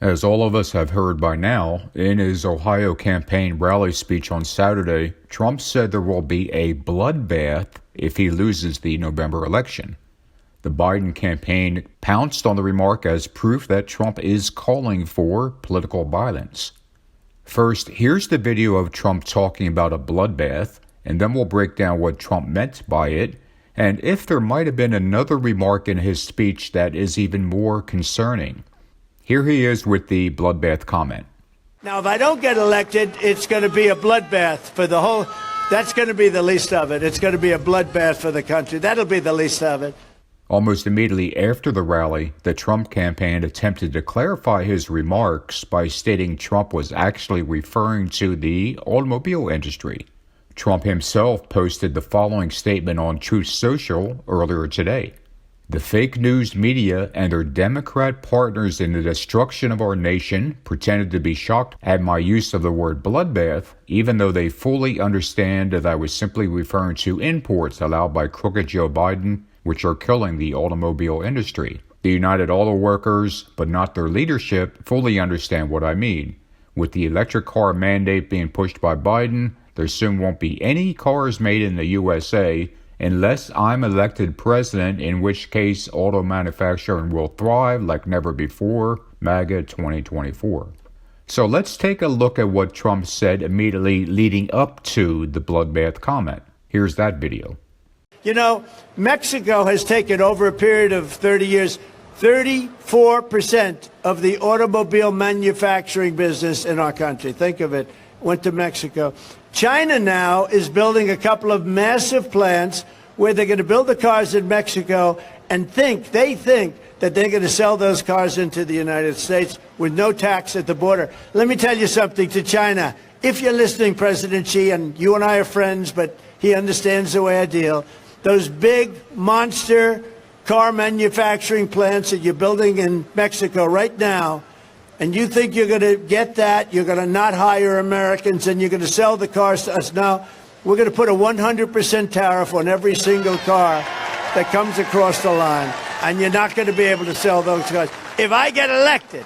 As all of us have heard by now, in his Ohio campaign rally speech on Saturday, Trump said there will be a bloodbath if he loses the November election. The Biden campaign pounced on the remark as proof that Trump is calling for political violence. First, here's the video of Trump talking about a bloodbath, and then we'll break down what Trump meant by it, and if there might have been another remark in his speech that is even more concerning. Here he is with the bloodbath comment. Now, if I don't get elected, it's going to be a bloodbath for the whole, that's going to be the least of it. It's going to be a bloodbath for the country. That'll be the least of it. Almost immediately after the rally, the Trump campaign attempted to clarify his remarks by stating Trump was actually referring to the automobile industry. Trump himself posted the following statement on Truth Social earlier today. The fake news media and their Democrat partners in the destruction of our nation pretended to be shocked at my use of the word bloodbath, even though they fully understand that I was simply referring to imports allowed by crooked Joe Biden, which are killing the automobile industry. The United Auto Workers, but not their leadership, fully understand what I mean. With the electric car mandate being pushed by Biden, there soon won't be any cars made in the USA unless I'm elected president, in which case auto manufacturing will thrive like never before, MAGA 2024. So let's take a look at what Trump said immediately leading up to the bloodbath comment. Here's that video. You know, Mexico has taken over a period of 30 years, 34% of the automobile manufacturing business in our country. Think of it, went to Mexico. China now is building a couple of massive plants where they're going to build the cars in Mexico and they think that they're going to sell those cars into the United States with no tax at the border. Let me tell you something to China. If you're listening, President Xi, and you and I are friends, but he understands the way I deal, those big monster car manufacturing plants that you're building in Mexico right now, and you think you're going to get that, you're going to not hire Americans, and you're going to sell the cars to us. No, we're going to put a 100% tariff on every single car that comes across the line, and you're not going to be able to sell those cars. If I get elected,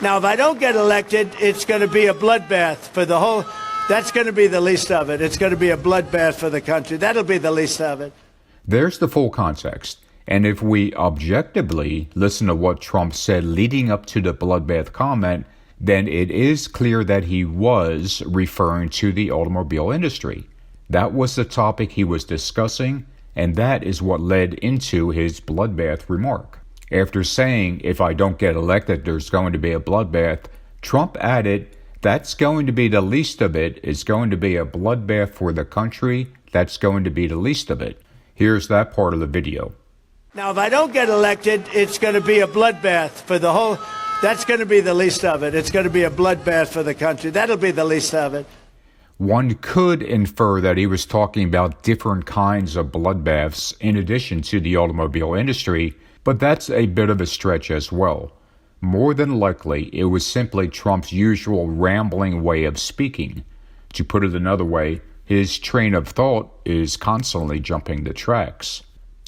now if I don't get elected, it's going to be a bloodbath for the whole, that's going to be the least of it. It's going to be a bloodbath for the country. That'll be the least of it. There's the full context. And if we objectively listen to what Trump said leading up to the bloodbath comment, then it is clear that he was referring to the automobile industry. That was the topic he was discussing, and that is what led into his bloodbath remark. After saying, if I don't get elected, there's going to be a bloodbath, Trump added, that's going to be the least of it. It's going to be a bloodbath for the country. That's going to be the least of it. Here's that part of the video. Now, if I don't get elected, it's going to be a bloodbath for the whole, that's going to be the least of it. It's going to be a bloodbath for the country. That'll be the least of it. One could infer that he was talking about different kinds of bloodbaths in addition to the automobile industry, but that's a bit of a stretch as well. More than likely, it was simply Trump's usual rambling way of speaking. To put it another way, his train of thought is constantly jumping the tracks.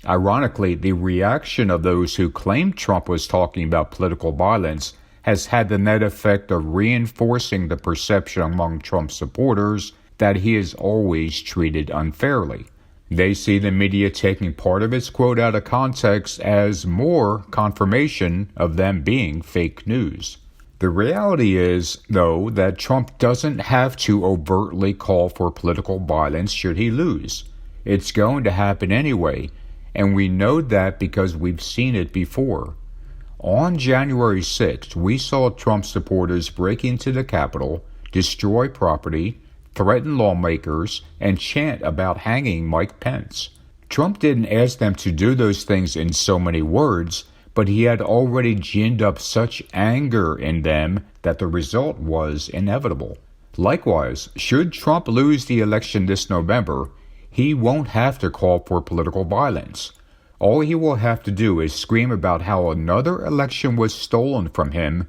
Ironically, the reaction of those who claimed Trump was talking about political violence has had the net effect of reinforcing the perception among Trump supporters that he is always treated unfairly. They see the media taking part of his quote out of context as more confirmation of them being fake news. The reality is, though, that Trump doesn't have to overtly call for political violence should he lose. It's going to happen anyway, and we know that because we've seen it before. On January 6th, we saw Trump supporters break into the Capitol, destroy property, threaten lawmakers, and chant about hanging Mike Pence. Trump didn't ask them to do those things in so many words, but he had already ginned up such anger in them that the result was inevitable. Likewise, should Trump lose the election this November, he won't have to call for political violence. All he will have to do is scream about how another election was stolen from him,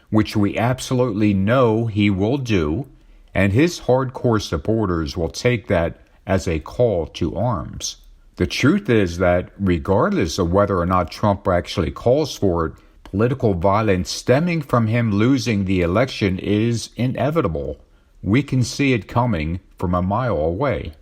which we absolutely know he will do, and his hardcore supporters will take that as a call to arms. The truth is that regardless of whether or not Trump actually calls for it, political violence stemming from him losing the election is inevitable. We can see it coming from a mile away.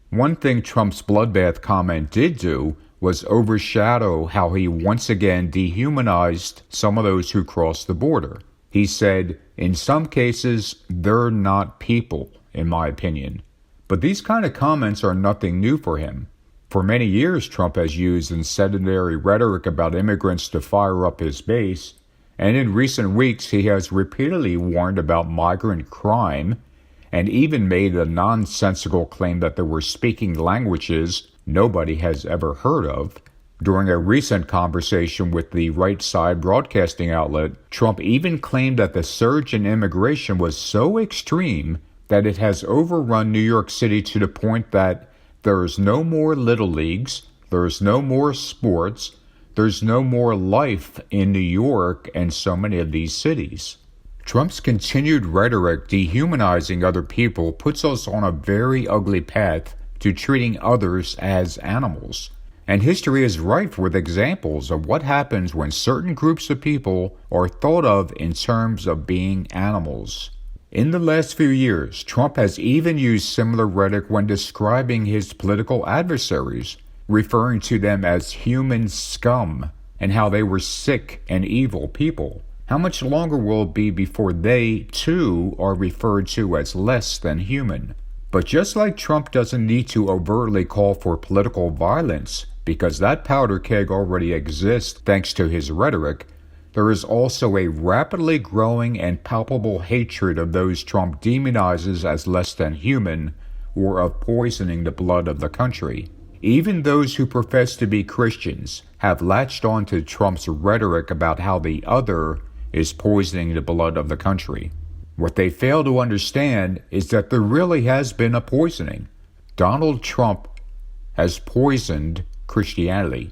One thing Trump's bloodbath comment did do was overshadow how he once again dehumanized some of those who crossed the border. He said, in some cases, they're not people, in my opinion. But these kind of comments are nothing new for him. For many years, Trump has used incendiary rhetoric about immigrants to fire up his base, and in recent weeks he has repeatedly warned about migrant crime, and even made a nonsensical claim that they were speaking languages nobody has ever heard of. During a recent conversation with the right side broadcasting outlet, Trump even claimed that the surge in immigration was so extreme that it has overrun New York City to the point that there's no more little leagues, there's no more sports, there's no more life in New York and so many of these cities. Trump's continued rhetoric dehumanizing other people puts us on a very ugly path to treating others as animals. And history is rife with examples of what happens when certain groups of people are thought of in terms of being animals. In the last few years, Trump has even used similar rhetoric when describing his political adversaries, referring to them as human scum and how they were sick and evil people. How much longer will it be before they, too, are referred to as less than human? But just like Trump doesn't need to overtly call for political violence, because that powder keg already exists thanks to his rhetoric, there is also a rapidly growing and palpable hatred of those Trump demonizes as less than human, or of poisoning the blood of the country. Even those who profess to be Christians have latched on to Trump's rhetoric about how the other is poisoning the blood of the country. What they fail to understand is that there really has been a poisoning. Donald Trump has poisoned Christianity.